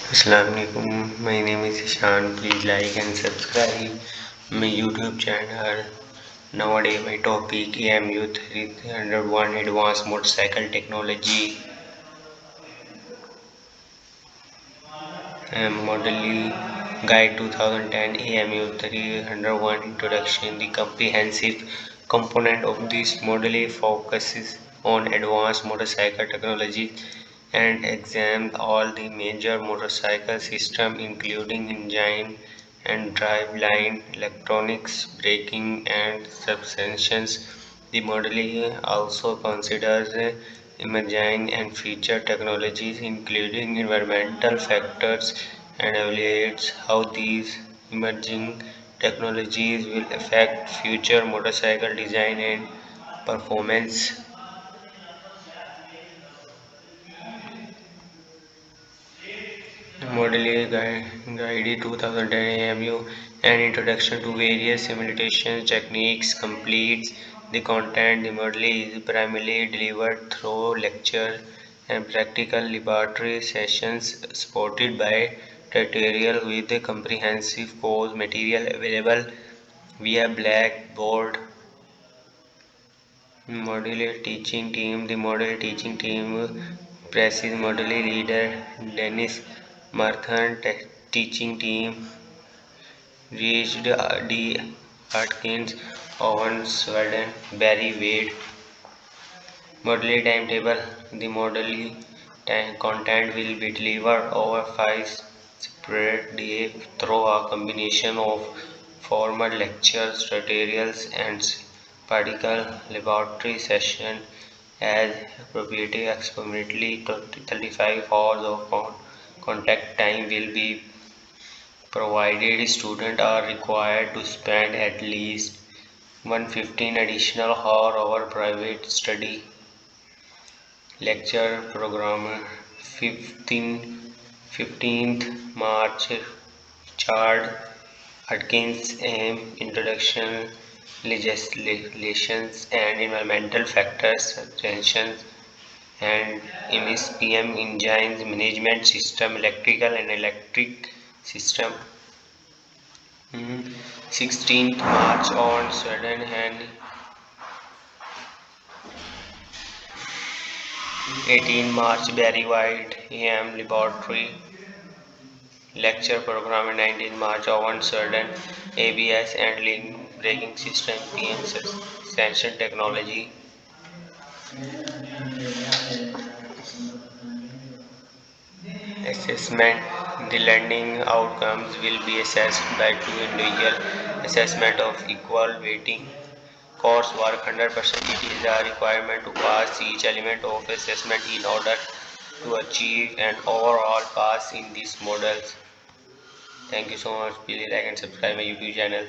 Assalamualaikum. My name is Ishan. Please like and subscribe my YouTube channel. Nowadays, my topic AMU 301 Advanced Motorcycle Technology and Model Guide 2010 AMU 301 Introduction. The comprehensive component of this model focuses on advanced motorcycle technology and examines all the major motorcycle systems including engine and driveline, electronics, braking and suspensions. The model also considers emerging and future technologies including environmental factors and evaluates how these emerging technologies will affect future motorcycle design and performance. Model Guide 2010 AMU An Introduction to Various Simulation Techniques completes the content. The model is primarily delivered through lecture and practical laboratory sessions supported by tutorial with a comprehensive course material available via Blackboard. Model teaching team. The model teaching team presses model leader Dennis Marthan, teaching team reached D. Atkins, Owen Sweden, Barry Wade. Model timetable. The model content will be delivered over 5 separate days through a combination of formal lectures, tutorials, and practical laboratory sessions as appropriate. Approximately 35 hours of contact time will be provided. Students are required to spend at least 115 additional hours over private study. Lecture program 15th March Chad Atkins Introduction Legislations and Environmental Factors Suspensions and MSPM Engines Management System Electrical and Electric System. 16th March on Sweden and 18 March Barry White AM Laboratory Lecture Program. 19 March on Sweden ABS and Link Braking System PM Suspension Technology. Assessment. The learning outcomes will be assessed by two individual assessment of equal weighting. Coursework 100%. It is a requirement to pass each element of assessment in order to achieve an overall pass in these models. Thank you so much. Please like and subscribe my YouTube channel.